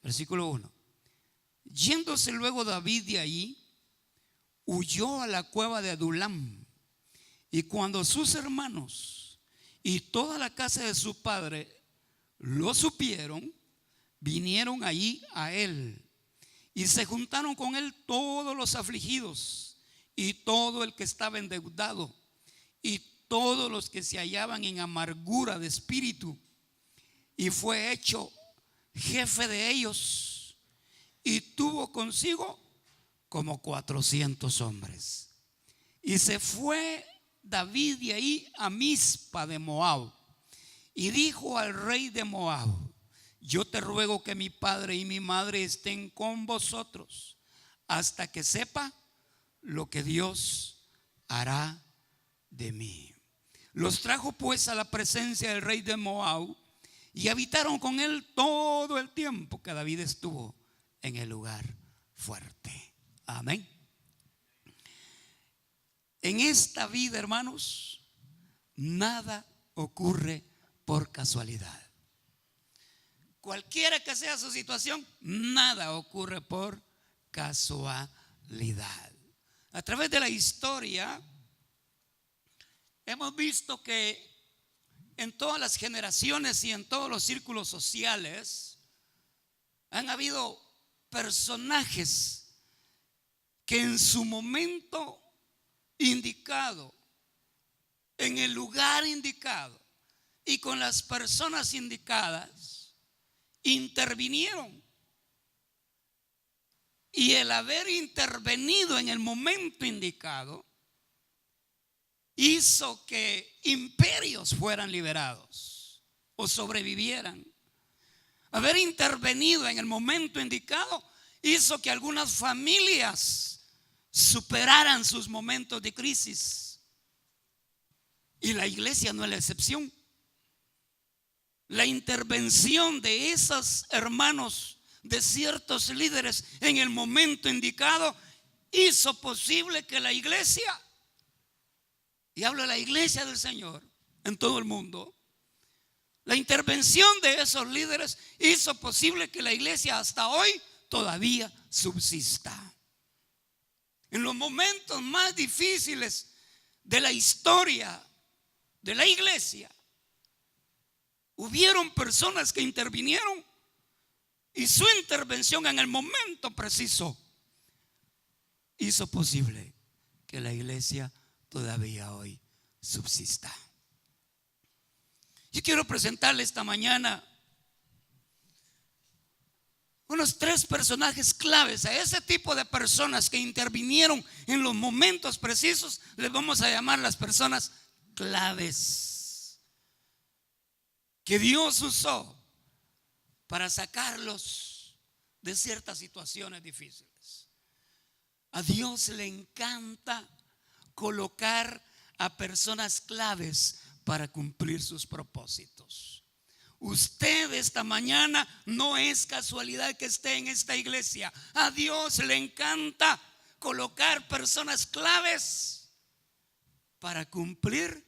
Versículo 1. Yéndose luego David de allí, huyó a la cueva de Adulam. Y cuando sus hermanos y toda la casa de su padre lo supieron, vinieron allí a él. Y se juntaron con él todos los afligidos y todo el que estaba endeudado y todos los que se hallaban en amargura de espíritu. Y fue hecho jefe de ellos y tuvo consigo como 400 hombres. Y se fue David de ahí a Mizpa de Moab y dijo al rey de Moab: yo te ruego que mi padre y mi madre estén con vosotros hasta que sepa lo que Dios hará de mí. Los trajo pues a la presencia del rey de Moab y habitaron con él todo el tiempo que David estuvo en el lugar fuerte. Amén. En esta vida, hermanos, nada ocurre por casualidad. Cualquiera que sea su situación, nada ocurre por casualidad. A través de la historia hemos visto que en todas las generaciones y en todos los círculos sociales han habido personajes que en su momento indicado, en el lugar indicado y con las personas indicadas, intervinieron. Y el haber intervenido en el momento indicado hizo que imperios fueran liberados o sobrevivieran. Haber intervenido en el momento indicado hizo que algunas familias superaran sus momentos de crisis. Y la iglesia no es la excepción. La intervención de esos hermanos, de ciertos líderes en el momento indicado, hizo posible que la iglesia, y hablo de la iglesia del Señor en todo el mundo, la intervención de esos líderes hizo posible que la iglesia hasta hoy todavía subsista. En los momentos más difíciles de la historia de la iglesia, hubieron personas que intervinieron y su intervención en el momento preciso hizo posible que la iglesia todavía hoy subsista. Yo quiero presentarle esta mañana unos 3 personajes claves. A ese tipo de personas que intervinieron en los momentos precisos les vamos a llamar las personas claves, que Dios usó para sacarlos de ciertas situaciones difíciles. A Dios le encanta colocar a personas claves para cumplir sus propósitos. Usted esta mañana no es casualidad que esté en esta iglesia. A Dios le encanta colocar personas claves para cumplir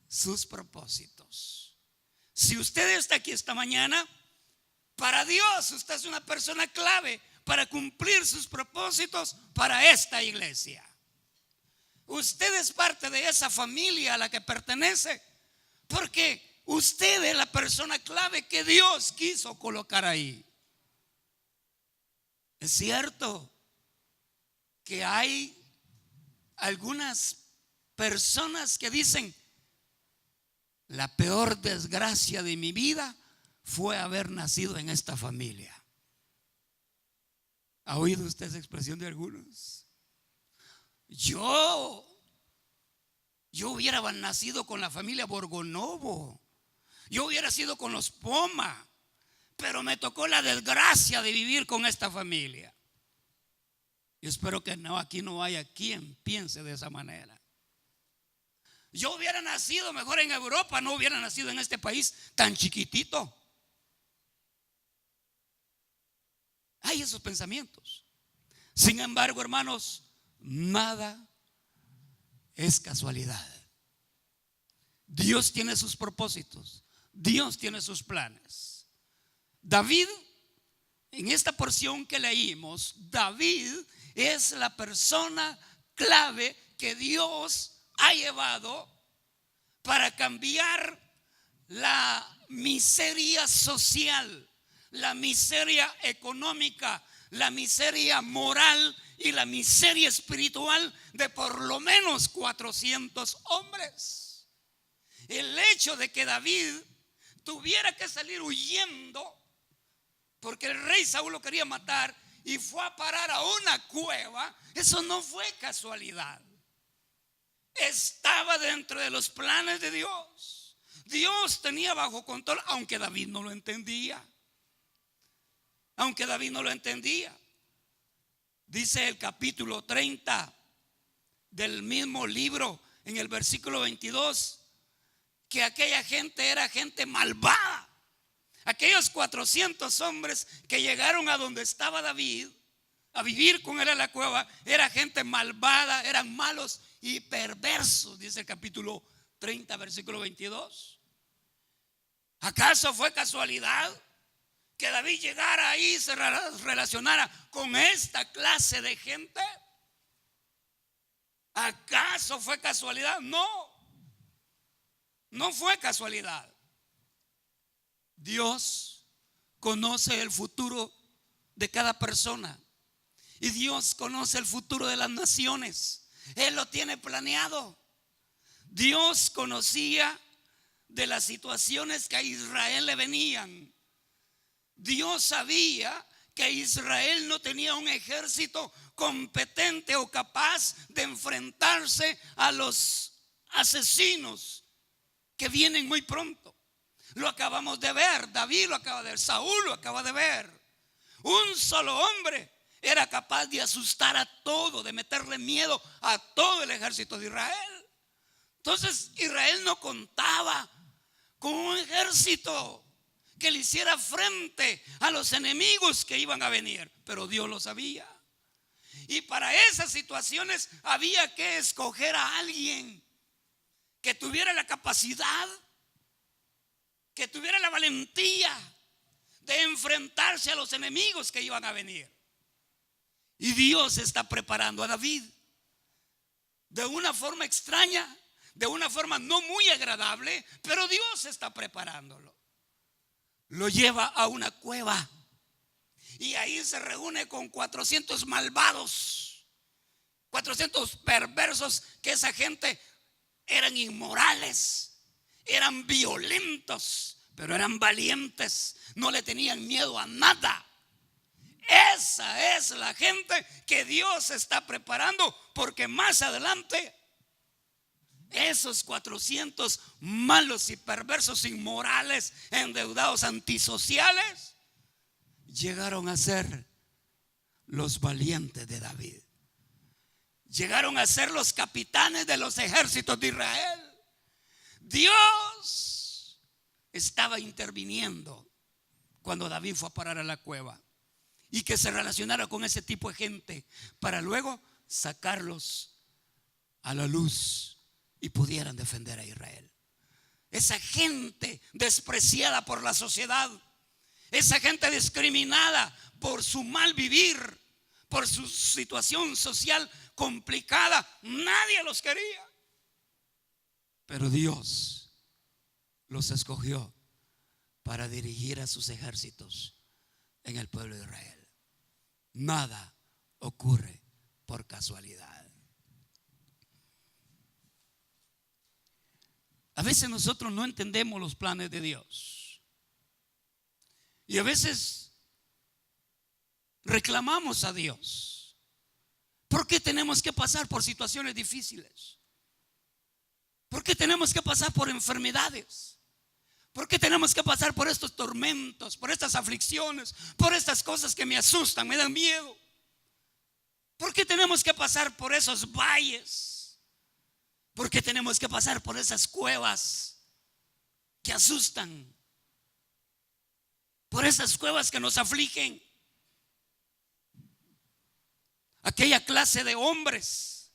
sus propósitos. Si usted está aquí esta mañana, para Dios usted es una persona clave para cumplir sus propósitos para esta iglesia. Usted es parte de esa familia a la que pertenece, porque usted es la persona clave que Dios quiso colocar ahí. Es cierto que hay algunas personas que dicen: la peor desgracia de mi vida fue haber nacido en esta familia. ¿Ha oído usted esa expresión de algunos? Yo hubiera nacido con la familia Borgonovo, yo hubiera sido con los Poma, pero me tocó la desgracia de vivir con esta familia. Yo espero que aquí no haya quien piense de esa manera. Yo hubiera nacido mejor en Europa, no hubiera nacido en este país tan chiquitito. Hay esos pensamientos. Sin embargo, hermanos, nada es casualidad. Dios tiene sus propósitos, Dios tiene sus planes. David en esta porción que leímos, David es la persona clave que Dios ha llevado para cambiar la miseria social, la miseria económica, la miseria moral y la miseria espiritual de por lo menos 400 hombres. El hecho de que David tuviera que salir huyendo porque el rey Saúl lo quería matar y fue a parar a una cueva, eso no fue casualidad. Estaba dentro de los planes de Dios. Dios tenía bajo control, aunque David no lo entendía. Aunque David no lo entendía. Dice el capítulo 30 del mismo libro, en el versículo 22, que aquella gente era gente malvada. Aquellos 400 hombres que llegaron a donde estaba David a vivir con él en la cueva, era gente malvada, eran malos y perversos, dice el capítulo 30, versículo 22. ¿Acaso fue casualidad que David llegara ahí y se relacionara con esta clase de gente? ¿Acaso fue casualidad? No, no fue casualidad. Dios conoce el futuro de cada persona y Dios conoce el futuro de las naciones. Él lo tiene planeado. Dios conocía de las situaciones que a Israel le venían. Dios sabía que Israel no tenía un ejército competente o capaz de enfrentarse a los asesinos que vienen muy pronto. Lo acabamos de ver, David lo acaba de ver, Saúl lo acaba de ver. Un solo hombre era capaz de asustar a todo, de meterle miedo a todo el ejército de Israel. Entonces Israel no contaba con un ejército que le hiciera frente a los enemigos que iban a venir, pero Dios lo sabía. Y para esas situaciones había que escoger a alguien que tuviera la capacidad, que tuviera la valentía de enfrentarse a los enemigos que iban a venir. Y Dios está preparando a David de una forma extraña, de una forma no muy agradable, pero Dios está preparándolo. Lo lleva a una cueva y ahí se reúne con 400 malvados, 400 perversos, que esa gente eran inmorales, eran violentos, pero eran valientes, no le tenían miedo a nada. Esa es la gente que Dios está preparando, porque más adelante esos 400 malos y perversos, inmorales, endeudados, antisociales, llegaron a ser los valientes de David. Llegaron a ser los capitanes de los ejércitos de Israel. Dios estaba interviniendo cuando David fue a parar a la cueva, y que se relacionara con ese tipo de gente para luego sacarlos a la luz y pudieran defender a Israel. Esa gente despreciada por la sociedad, esa gente discriminada por su mal vivir, por su situación social complicada, nadie los quería. Pero Dios los escogió para dirigir a sus ejércitos en el pueblo de Israel. Nada ocurre por casualidad. A veces nosotros no entendemos los planes de Dios y a veces reclamamos a Dios. ¿Por qué tenemos que pasar por situaciones difíciles? ¿Por qué tenemos que pasar por enfermedades? ¿Por qué tenemos que pasar por estos tormentos, por estas aflicciones, por estas cosas que me asustan, me dan miedo? ¿Por qué tenemos que pasar por esos valles? ¿Por qué tenemos que pasar por esas cuevas que asustan? Por esas cuevas que nos afligen. Aquella clase de hombres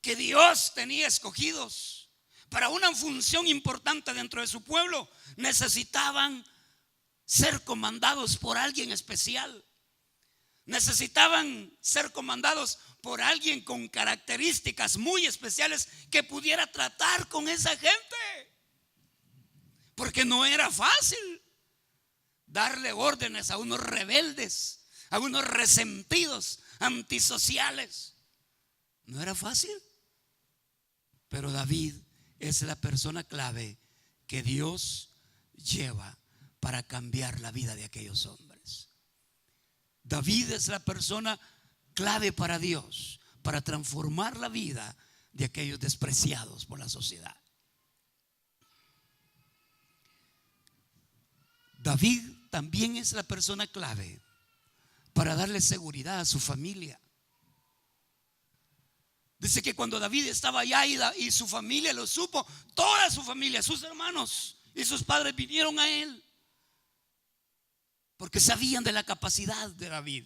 que Dios tenía escogidos para una función importante dentro de su pueblo necesitaban ser comandados por alguien especial. Necesitaban ser comandados por alguien con características muy especiales que pudiera tratar con esa gente. Porque no era fácil darle órdenes a unos rebeldes, a unos resentidos, antisociales. No era fácil. Pero David es la persona clave que Dios lleva para cambiar la vida de aquellos hombres. David es la persona clave para Dios, para transformar la vida de aquellos despreciados por la sociedad. David también es la persona clave para darle seguridad a su familia. Dice que cuando David estaba allá y su familia lo supo, toda su familia, sus hermanos y sus padres vinieron a él, porque sabían de la capacidad de David.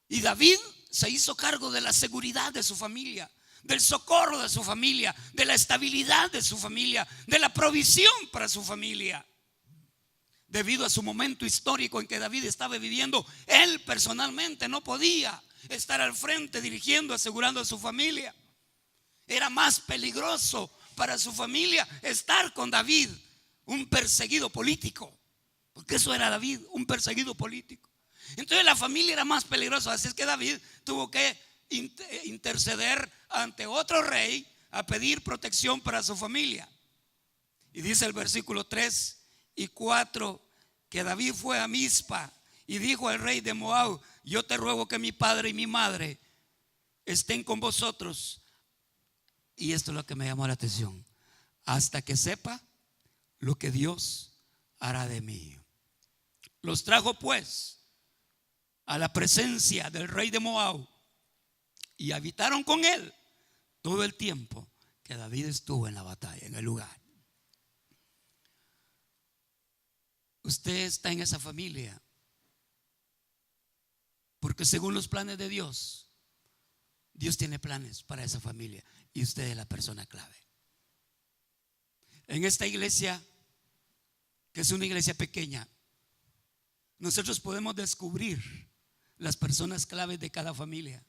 Y David se hizo cargo de la seguridad de su familia, del socorro de su familia, de la estabilidad de su familia, de la provisión para su familia. Debido a su momento histórico en que David estaba viviendo, él personalmente no podía estar al frente dirigiendo, asegurando a su familia. Era más peligroso para su familia estar con David, un perseguido político, porque eso era David, un perseguido político. Entonces la familia era más peligrosa. Así es que David tuvo que interceder ante otro rey a pedir protección para su familia. Y dice el versículo 3 y 4 que David fue a Mizpa y dijo al rey de Moab: yo te ruego que mi padre y mi madre estén con vosotros. Y esto es lo que me llamó la atención: hasta que sepa lo que Dios hará de mí. Los trajo pues a la presencia del rey de Moab y habitaron con él todo el tiempo que David estuvo en la batalla, en el lugar. Usted está en esa familia porque según los planes de Dios, Dios tiene planes para esa familia y usted es la persona clave. En esta iglesia, que es una iglesia pequeña, nosotros podemos descubrir las personas claves de cada familia.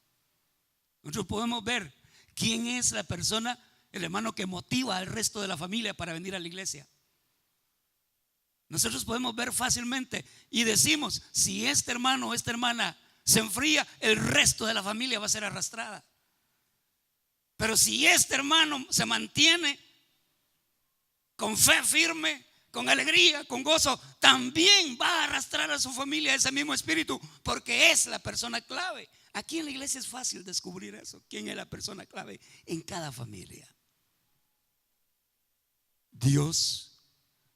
Nosotros podemos ver quién es la persona, el hermano que motiva al resto de la familia para venir a la iglesia. Nosotros podemos ver fácilmente y decimos: si este hermano o esta hermana se enfría, el resto de la familia va a ser arrastrada. Pero si este hermano se mantiene con fe firme, con alegría, con gozo, también va a arrastrar a su familia ese mismo espíritu, porque es la persona clave. Aquí en la iglesia es fácil descubrir eso: quién es la persona clave en cada familia. Dios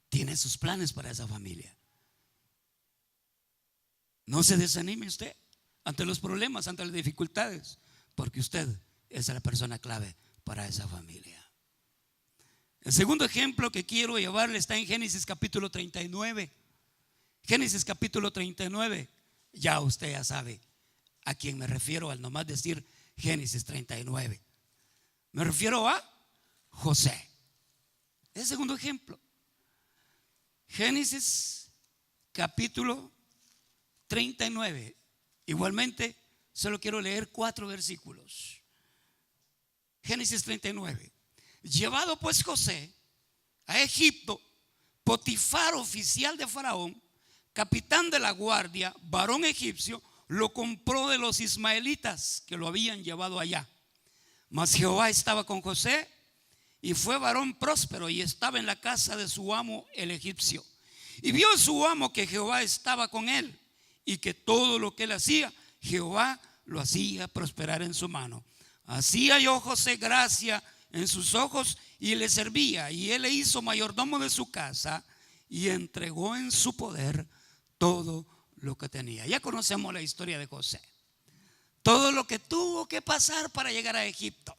tiene sus planes para esa familia. No se desanime usted ante los problemas, ante las dificultades, porque usted es la persona clave para esa familia. El segundo ejemplo que quiero llevarle está en Génesis capítulo 39. Génesis capítulo 39. Ya usted ya sabe a quién me refiero al nomás decir Génesis 39. Me refiero a José. Es el segundo ejemplo. Génesis capítulo 39. Igualmente, solo quiero leer 4 versículos. Génesis 39. Llevado pues José a Egipto, Potifar, oficial de Faraón, capitán de la guardia, varón egipcio, lo compró de los ismaelitas que lo habían llevado allá. Mas Jehová estaba con José y fue varón próspero y estaba en la casa de su amo el egipcio. Y vio su amo que Jehová estaba con él y que todo lo que él hacía, Jehová lo hacía prosperar en su mano. Así halló José gracia en sus ojos y le servía, y él le hizo mayordomo de su casa y entregó en su poder todo lo que tenía. Ya conocemos la historia de José, todo lo que tuvo que pasar para llegar a Egipto,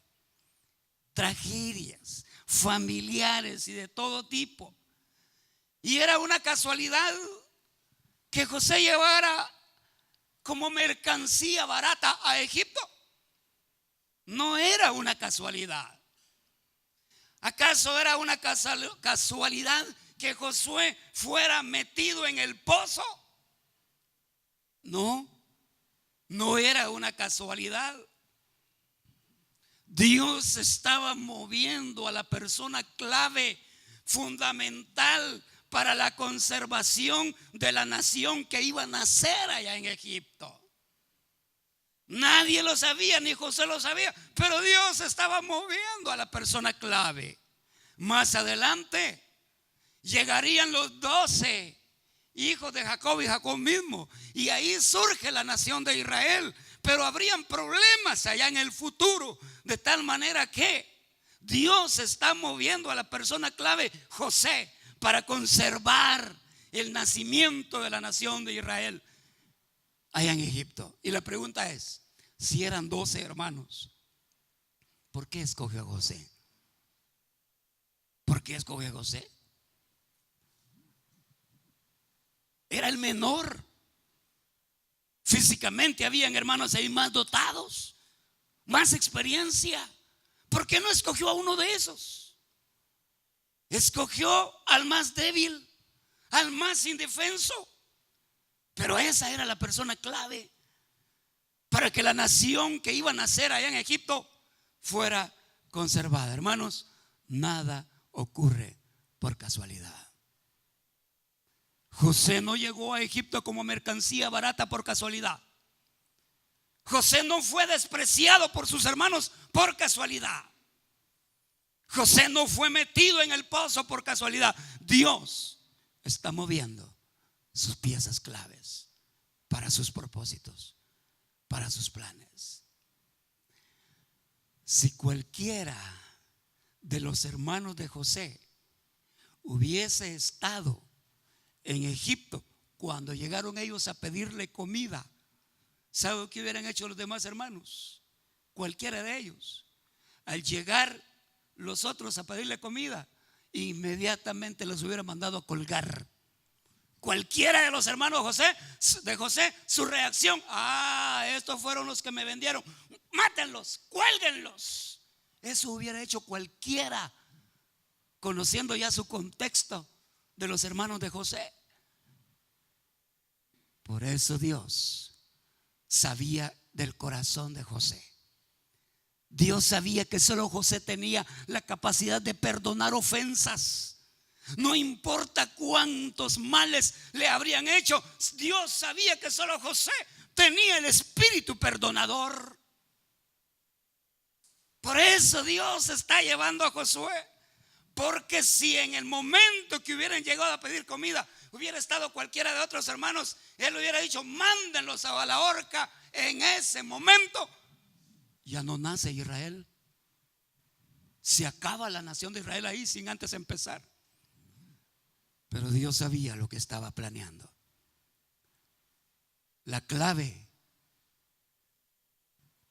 tragedias familiares y de todo tipo. Y era una casualidad que José llevara como mercancía barata a Egipto. No era una casualidad. ¿Acaso era una casualidad que Josué fuera metido en el pozo? No, no era una casualidad. Dios estaba moviendo a la persona clave, fundamental para la conservación de la nación que iba a nacer allá en Egipto. Nadie lo sabía, ni José lo sabía, pero Dios estaba moviendo a la persona clave. Más adelante llegarían los 12 hijos de Jacob y Jacob mismo, y ahí surge la nación de Israel. Pero habrían problemas allá en el futuro, de tal manera que Dios está moviendo a la persona clave, José, para conservar el nacimiento de la nación de Israel allá en Egipto. Y la pregunta es, si eran 12 hermanos, ¿por qué escogió a José? ¿Por qué escogió a José? Era el menor. Físicamente habían hermanos ahí más dotados, más experiencia. ¿Por qué no escogió a uno de esos? Escogió al más débil, al más indefenso. Pero esa era la persona clave para que la nación que iba a nacer allá en Egipto fuera conservada. Hermanos, nada ocurre por casualidad. José no llegó a Egipto como mercancía barata por casualidad. José no fue despreciado por sus hermanos por casualidad. José no fue metido en el pozo por casualidad. Dios está moviendo sus piezas claves para sus propósitos, para sus planes. Si cualquiera de los hermanos de José hubiese estado en Egipto cuando llegaron ellos a pedirle comida, ¿sabe qué hubieran hecho los demás hermanos? Cualquiera de ellos, al llegar los otros a pedirle comida, inmediatamente los hubiera mandado a colgar. Cualquiera de los hermanos de José, su reacción: estos fueron los que me vendieron, mátenlos, cuélguenlos. Eso hubiera hecho cualquiera, conociendo ya su contexto de los hermanos de José. Por eso Dios sabía del corazón de José. Dios sabía que solo José tenía la capacidad de perdonar ofensas. No importa cuántos males le habrían hecho, Dios sabía que solo José tenía el espíritu perdonador. Por eso Dios está llevando a Josué. Porque si en el momento que hubieran llegado a pedir comida hubiera estado cualquiera de otros hermanos, él hubiera dicho: mándenlos a la horca. En ese momento ya no nace Israel. Se acaba la nación de Israel ahí sin antes empezar. Pero Dios sabía lo que estaba planeando. La clave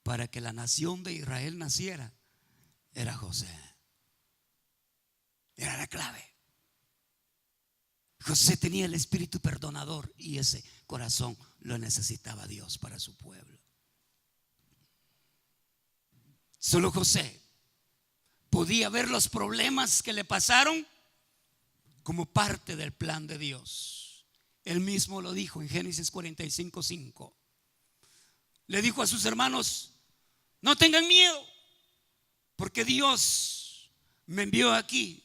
para que la nación de Israel naciera era José. Era la clave. José tenía el espíritu perdonador y ese corazón lo necesitaba Dios para su pueblo. Solo José podía ver los problemas que le pasaron como parte del plan de Dios. Él mismo lo dijo en Génesis 45:5. Le dijo a sus hermanos: no tengan miedo, porque Dios me envió aquí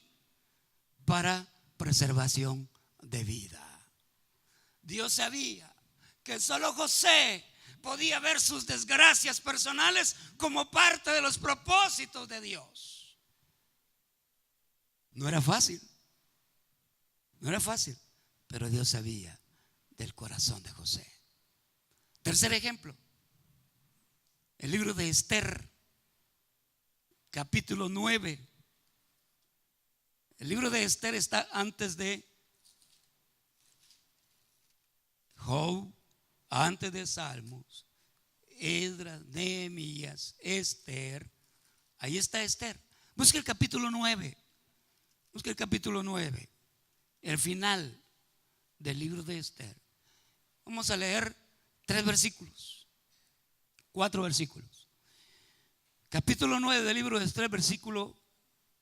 para preservación de vida. Dios sabía que solo José podía ver sus desgracias personales como parte de los propósitos de Dios. No era fácil, pero Dios sabía del corazón de José. Tercer ejemplo, el libro de Esther, capítulo 9. El libro de Esther está antes de Job, antes de Salmos, Esdras, Nehemías, Esther. Ahí está Esther. Busca el capítulo 9. Busca el capítulo 9. El final del libro de Esther. Vamos a leer 4 versículos. Capítulo 9 del libro de Esther, versículo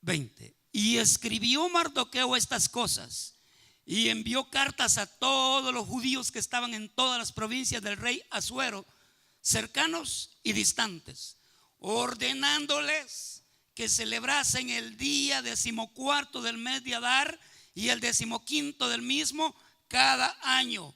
20. Y escribió Mardoqueo estas cosas y envió cartas a todos los judíos que estaban en todas las provincias del rey Asuero, cercanos y distantes, ordenándoles que celebrasen el día 14 del mes de Adar y el 15 del mismo cada año.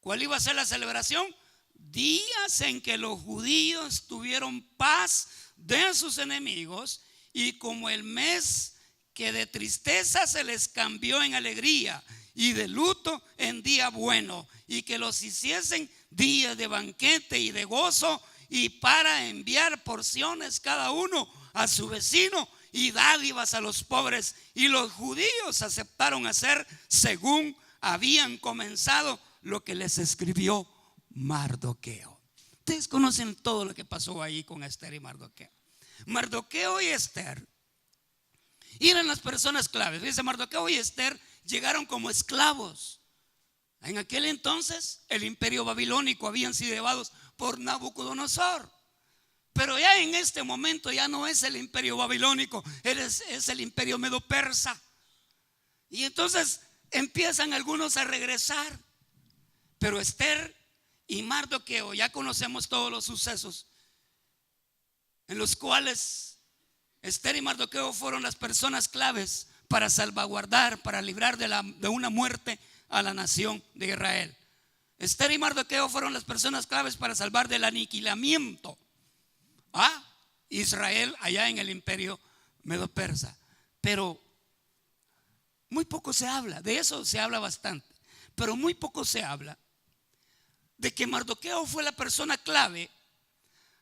¿Cuál iba a ser la celebración? Días en que los judíos tuvieron paz de sus enemigos, y como el mes que de tristeza se les cambió en alegría y de luto en día bueno, y que los hiciesen días de banquete y de gozo, y para enviar porciones cada uno a su vecino y dádivas a los pobres. Y los judíos aceptaron hacer según habían comenzado lo que les escribió Mardoqueo. Ustedes conocen todo lo que pasó ahí con Esther y Mardoqueo. Mardoqueo y Esther eran las personas claves. Dice, Mardoqueo y Esther llegaron como esclavos. En aquel entonces el imperio babilónico habían sido llevados por Nabucodonosor. Pero ya en este momento ya no es el imperio babilónico, es el imperio medo-persa. Y entonces empiezan algunos a regresar. Pero Esther y Mardoqueo, ya conocemos todos los sucesos en los cuales Esther y Mardoqueo fueron las personas claves para salvaguardar, para librar de una muerte a la nación de Israel. Esther y Mardoqueo fueron las personas claves para salvar del aniquilamiento a Israel allá en el imperio medo-persa. Pero muy poco se habla, de eso se habla bastante, pero muy poco se habla de que Mardoqueo fue la persona clave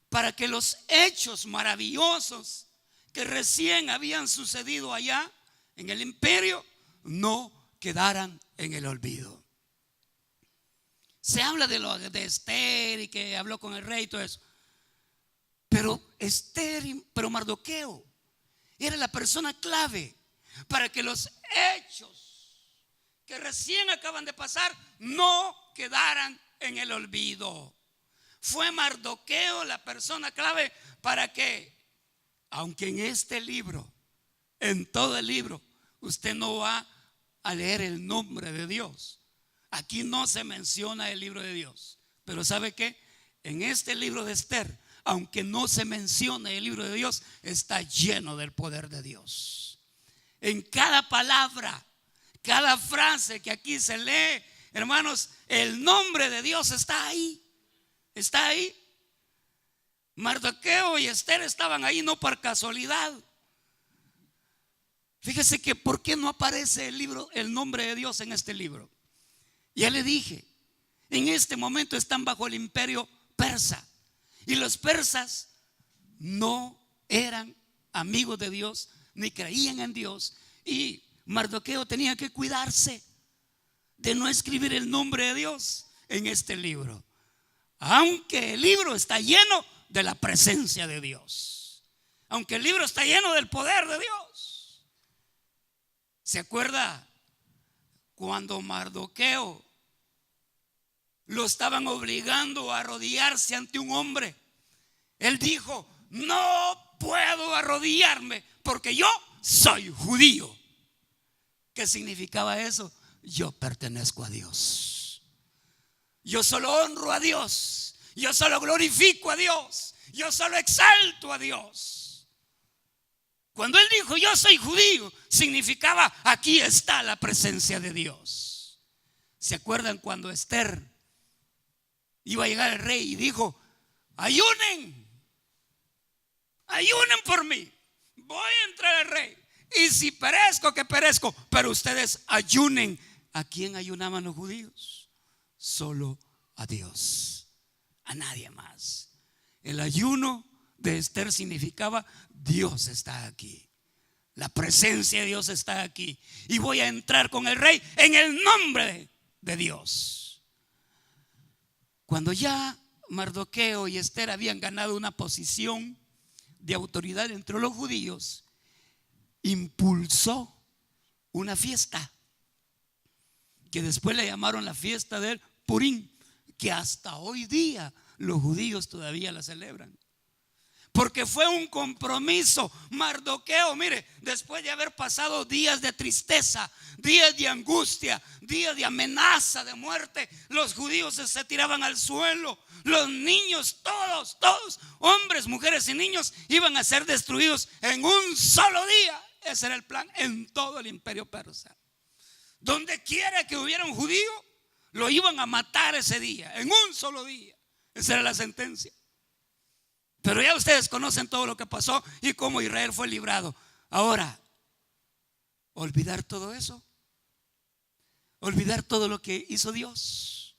para que los hechos maravillosos que recién habían sucedido allá en el imperio no quedaran en el olvido. Se habla de lo de Esther y que habló con el rey y todo eso, pero pero Mardoqueo era la persona clave para que los hechos que recién acaban de pasar no quedaran en el olvido. Fue Mardoqueo la persona clave para que, aunque en este libro, en todo el libro, usted no va a leer el nombre de Dios. Aquí no se menciona el libro de Dios. Pero ¿sabe qué? En este libro de Esther, aunque no se mencione el libro de Dios, está lleno del poder de Dios. En cada palabra, cada frase que aquí se lee, hermanos, el nombre de Dios está ahí. Está ahí. Mardoqueo y Esther estaban ahí no por casualidad. Fíjese que ¿por qué no aparece el nombre de Dios en este libro? Ya le dije, en este momento están bajo el imperio persa, y los persas no eran amigos de Dios ni creían en Dios, y Mardoqueo tenía que cuidarse de no escribir el nombre de Dios en este libro, aunque el libro está lleno de la presencia de Dios, aunque el libro está lleno del poder de Dios. ¿Se acuerda cuando Mardoqueo lo estaban obligando a arrodillarse ante un hombre? Él dijo: no puedo arrodillarme porque yo soy judío. ¿Qué significaba eso? Yo pertenezco a Dios. Yo solo honro a Dios. Yo solo glorifico a Dios. Yo solo exalto a Dios. Cuando él dijo yo soy judío, significaba aquí está la presencia de Dios. ¿Se acuerdan cuando Esther iba a llegar el rey y dijo: ayunen, ayunen por mí, voy a entrar al rey, y si perezco, que perezco, pero ustedes ayunen? ¿A quién ayunaban los judíos? Solo a Dios, a nadie más. El ayuno de Esther significaba: Dios está aquí, la presencia de Dios está aquí, y voy a entrar con el rey en el nombre de Dios. Cuando ya Mardoqueo y Esther habían ganado una posición de autoridad entre los judíos, impulsó una fiesta que después le llamaron la fiesta del Purim, que hasta hoy día los judíos todavía la celebran. porque fue un compromiso. Mardoqueo, mire, después de haber pasado días de tristeza, días de angustia, días de amenaza de muerte, los judíos se tiraban al suelo. Los niños, todos, hombres, mujeres y niños, iban a ser destruidos en un solo día. Ese era el plan en todo el imperio persa. Donde quiera que hubiera un judío, lo iban a matar ese día, en un solo día. Esa era la sentencia. Pero ya ustedes conocen todo lo que pasó y cómo Israel fue librado. Ahora, olvidar todo eso, olvidar todo lo que hizo Dios.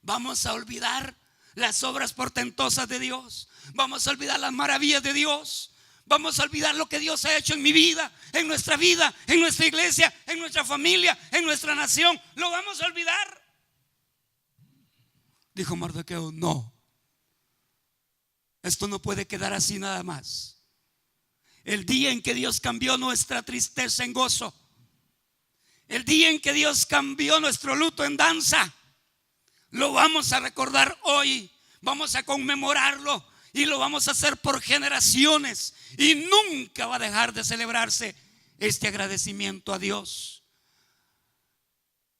Vamos a olvidar las obras portentosas de Dios. Vamos a olvidar las maravillas de Dios. Vamos a olvidar lo que Dios ha hecho en mi vida, en nuestra iglesia, en nuestra familia, en nuestra nación. Lo vamos a olvidar. Dijo Mardoqueo: no, esto no puede quedar así nada más. El día en que Dios cambió nuestra tristeza en gozo, el día en que Dios cambió nuestro luto en danza, lo vamos a recordar hoy. Vamos a conmemorarlo y lo vamos a hacer por generaciones, y nunca va a dejar de celebrarse este agradecimiento a Dios.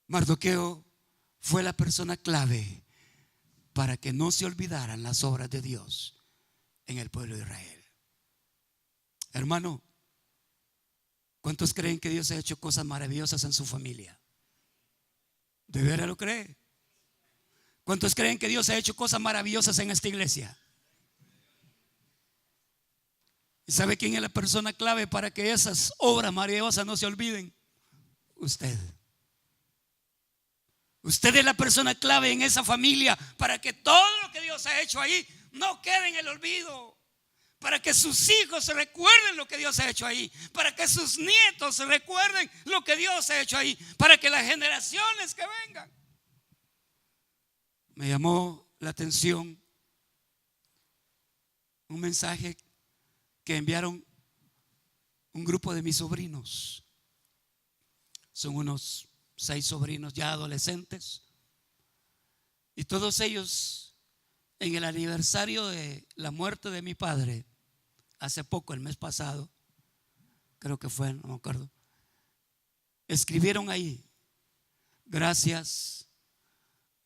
Mardoqueo fue la persona clave para que no se olvidaran las obras de Dios en el pueblo de Israel. Hermano, ¿cuántos creen que Dios ha hecho cosas maravillosas en su familia? ¿De veras lo cree? ¿Cuántos creen que Dios ha hecho cosas maravillosas en esta iglesia? ¿Y sabe quién es la persona clave para que esas obras maravillosas no se olviden? Usted. Usted es la persona clave en esa familia para que todo lo que Dios ha hecho ahí no quede en el olvido. Para que sus hijos recuerden lo que Dios ha hecho ahí. Para que sus nietos recuerden lo que Dios ha hecho ahí. Para que las generaciones que vengan. Me llamó la atención un mensaje que enviaron un grupo de mis sobrinos. Son unos 6 sobrinos ya adolescentes, y todos ellos, en el aniversario de la muerte de mi padre, hace poco, el mes pasado, creo que fue, no me acuerdo, escribieron ahí: gracias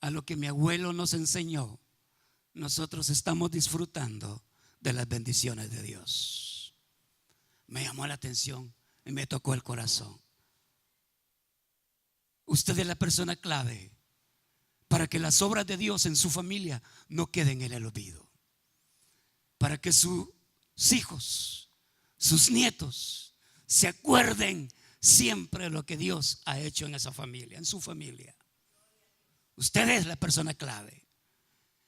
a lo que mi abuelo nos enseñó, nosotros estamos disfrutando de las bendiciones de Dios. Me llamó la atención y me tocó el corazón. Usted es la persona clave para que las obras de Dios en su familia no queden en el olvido. Para que sus hijos, sus nietos, se acuerden siempre de lo que Dios ha hecho en esa familia, en su familia. Usted es la persona clave.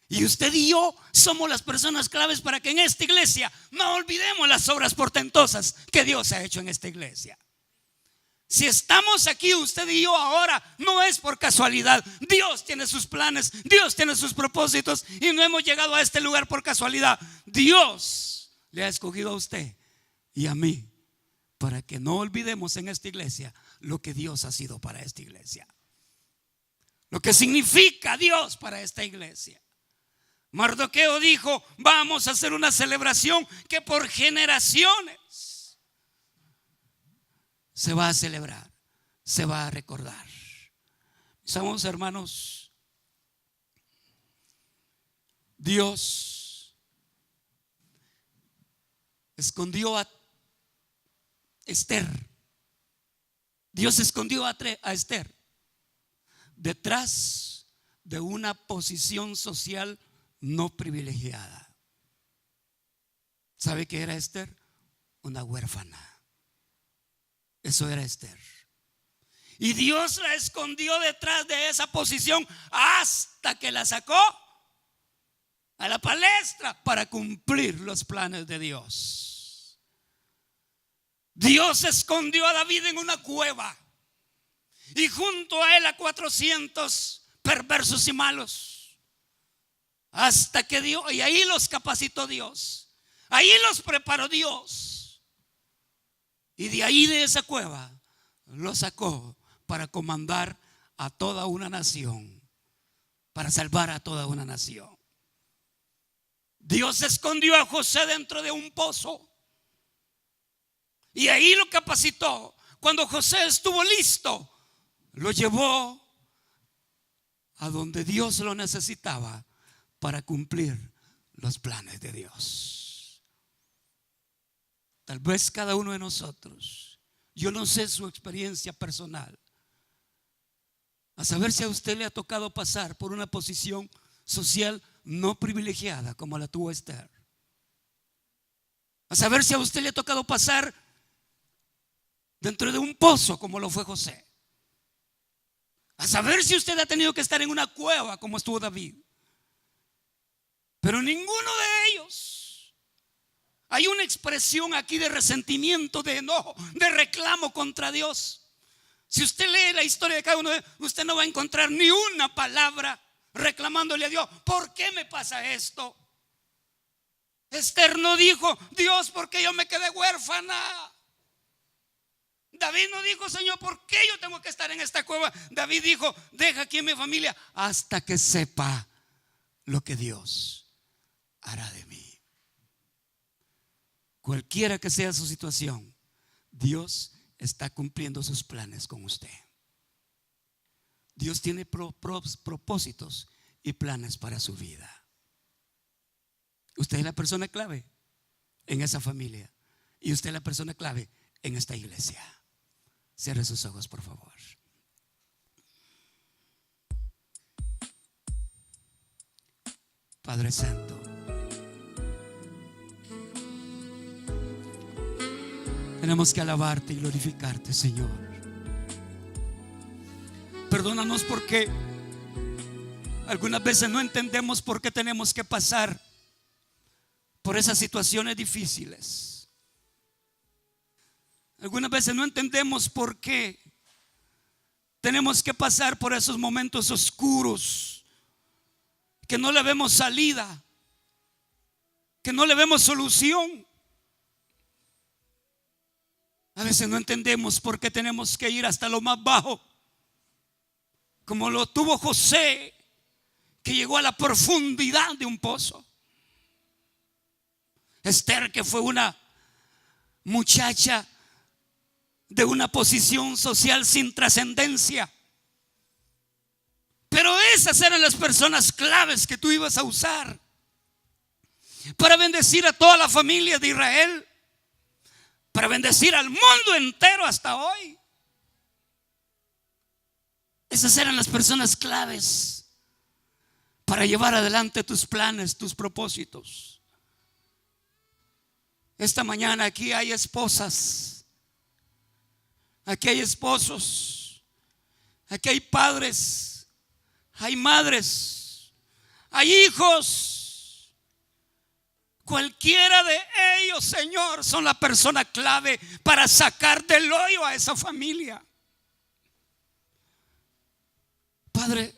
Y usted y yo somos las personas claves para que en esta iglesia no olvidemos las obras portentosas que Dios ha hecho en esta iglesia. Si estamos aquí usted y yo ahora, no es por casualidad. Dios tiene sus planes, Dios tiene sus propósitos, y no hemos llegado a este lugar por casualidad. Dios le ha escogido a usted y a mí para que no olvidemos en esta iglesia lo que Dios ha sido para esta iglesia, lo que significa Dios para esta iglesia. Mardoqueo dijo: vamos a hacer una celebración que por generaciones se va a celebrar, se va a recordar. Mis amados hermanos, Dios escondió a Esther. Dios escondió a Esther detrás de una posición social no privilegiada. ¿Sabe qué era Esther? Una huérfana. Eso era Esther. Y Dios la escondió detrás de esa posición hasta que la sacó a la palestra para cumplir los planes de Dios. Dios escondió a David en una cueva y junto a él a 400 perversos y malos, hasta que Dios, y ahí los capacitó Dios, ahí los preparó Dios. Y de ahí, de esa cueva, lo sacó para comandar a toda una nación, para salvar a toda una nación. Dios escondió a José dentro de un pozo y ahí lo capacitó. Cuando José estuvo listo, lo llevó a donde Dios lo necesitaba para cumplir los planes de Dios. Tal vez cada uno de nosotros, yo no sé su experiencia personal, a saber si a usted le ha tocado pasar por una posición social no privilegiada como la tuvo Esther, a saber si a usted le ha tocado pasar dentro de un pozo como lo fue José, a saber si usted ha tenido que estar en una cueva como estuvo David. Pero ninguno de ellos, hay una expresión aquí de resentimiento, de enojo, de reclamo contra Dios. Si usted lee la historia de cada uno de ellos, usted no va a encontrar ni una palabra reclamándole a Dios: ¿por qué me pasa esto? Esther no dijo: Dios, ¿por qué yo me quedé huérfana? David no dijo: Señor, ¿por qué yo tengo que estar en esta cueva? David dijo: deja aquí a mi familia hasta que sepa lo que Dios hará de mí. Cualquiera que sea su situación, Dios está cumpliendo sus planes con usted. Dios tiene propósitos y planes para su vida. Usted es la persona clave en esa familia y usted es la persona clave en esta iglesia. Cierre sus ojos, por favor. Padre Santo, tenemos que alabarte y glorificarte, Señor. Perdónanos porque algunas veces no entendemos por qué tenemos que pasar por esas situaciones difíciles. Algunas veces no entendemos por qué tenemos que pasar por esos momentos oscuros, que no le vemos salida, que no le vemos solución. A veces no entendemos por qué tenemos que ir hasta lo más bajo, como lo tuvo José, que llegó a la profundidad de un pozo. Esther, que fue una muchacha de una posición social sin trascendencia, pero esas eran las personas claves que tú ibas a usar para bendecir a toda la familia de Israel, para bendecir al mundo entero hasta hoy. Esas eran las personas claves para llevar adelante tus planes, tus propósitos. Esta mañana aquí hay esposas, aquí hay esposos, aquí hay padres, hay madres, hay hijos. Cualquiera de ellos, Señor, son la persona clave para sacar del hoyo a esa familia. Padre,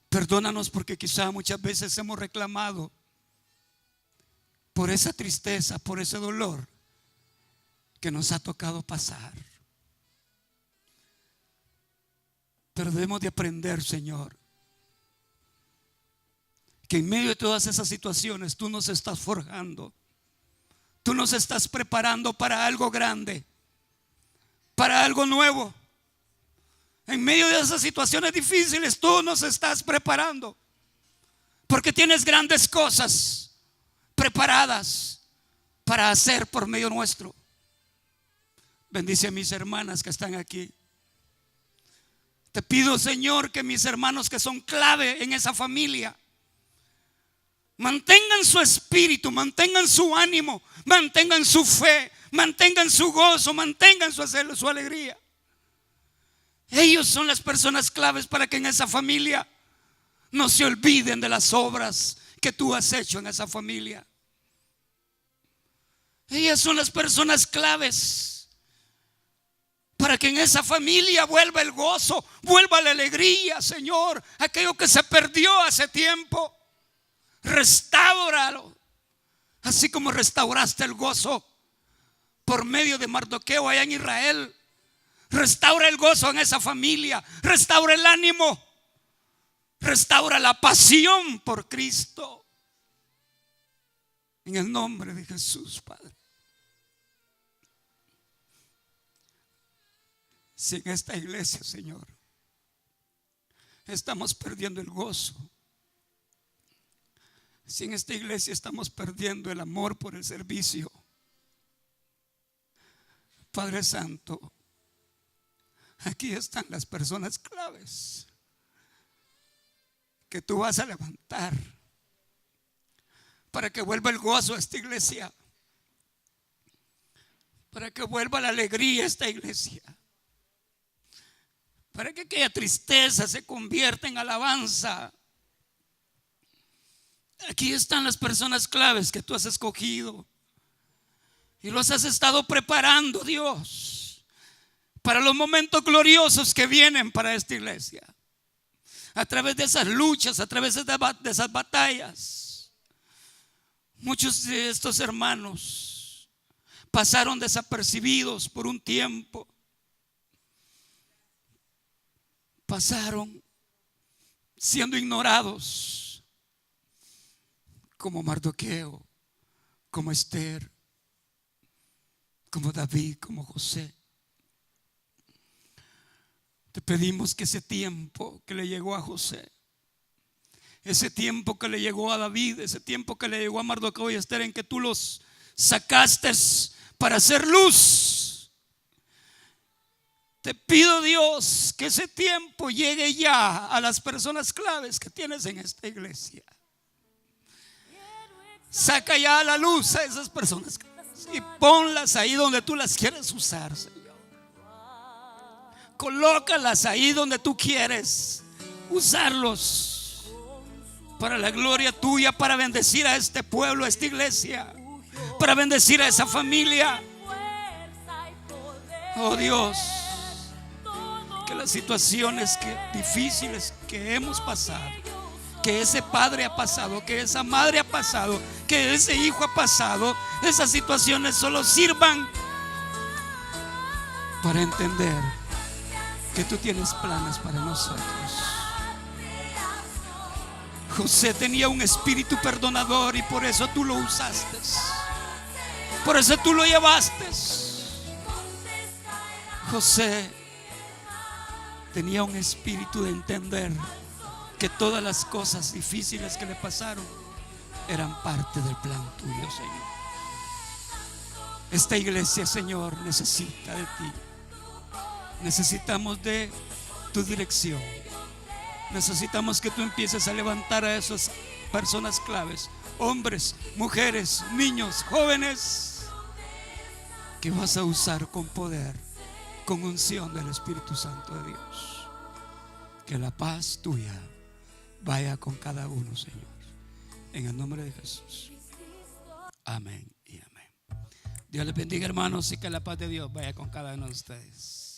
perdónanos porque quizá muchas veces hemos reclamado por esa tristeza, por ese dolor que nos ha tocado pasar. Pero debemos de aprender, Señor, que en medio de todas esas situaciones tú nos estás forjando, tú nos estás preparando para algo grande, para algo nuevo. En medio de esas situaciones difíciles tú nos estás preparando, porque tienes grandes cosas preparadas para hacer por medio nuestro. Bendice a mis hermanas que están aquí. Te pido, Señor, que mis hermanos que son clave en esa familia mantengan su espíritu, mantengan su ánimo, mantengan su fe, mantengan su gozo, mantengan su alegría. Ellos son las personas claves para que en esa familia no se olviden de las obras que tú has hecho en esa familia. Ellas son las personas claves para que en esa familia vuelva el gozo, vuelva la alegría, Señor. Aquello que se perdió hace tiempo, restáuralo, así como restauraste el gozo por medio de Mardoqueo allá en Israel. Restaura el gozo en esa familia, restaura el ánimo, restaura la pasión por Cristo. En el nombre de Jesús, Padre. Si en esta iglesia, Señor, estamos perdiendo el gozo, si en esta iglesia estamos perdiendo el amor por el servicio, Padre Santo, aquí están las personas claves que tú vas a levantar para que vuelva el gozo a esta iglesia, para que vuelva la alegría a esta iglesia, para que aquella tristeza se convierta en alabanza. Aquí están las personas claves que tú has escogido y los has estado preparando, Dios, para los momentos gloriosos que vienen para esta iglesia. A través de esas luchas, a través de esas batallas, muchos de estos hermanos pasaron desapercibidos por un tiempo. Pasaron siendo ignorados, como Mardoqueo, como Esther, como David, como José. Te pedimos que ese tiempo que le llegó a José, ese tiempo que le llegó a David, ese tiempo que le llegó a Mardoqueo y Esther, en que tú los sacaste para hacer luz, te pido, Dios, que ese tiempo llegue ya a las personas claves que tienes en esta iglesia. Saca ya a la luz a esas personas y ponlas ahí donde tú las quieres usar, Señor. Colócalas ahí donde tú quieres usarlos para la gloria tuya, para bendecir a este pueblo, a esta iglesia, para bendecir a esa familia. Oh Dios, que las situaciones difíciles que hemos pasado, que ese padre ha pasado, que esa madre ha pasado, que ese hijo ha pasado, esas situaciones solo sirvan para entender que tú tienes planes para nosotros. José tenía un espíritu perdonador y por eso tú lo usaste, por eso tú lo llevaste. José tenía un espíritu de entender que todas las cosas difíciles que le pasaron eran parte del plan tuyo, Señor. Esta iglesia, Señor, necesita de ti. Necesitamos de tu dirección. Necesitamos que tú empieces a levantar a esas personas claves, hombres, mujeres, niños, jóvenes, que vas a usar con poder, con unción del Espíritu Santo de Dios. Que la paz tuya vaya con cada uno, Señor, en el nombre de Jesús. Amén y amén. Dios les bendiga, hermanos, y que la paz de Dios vaya con cada uno de ustedes.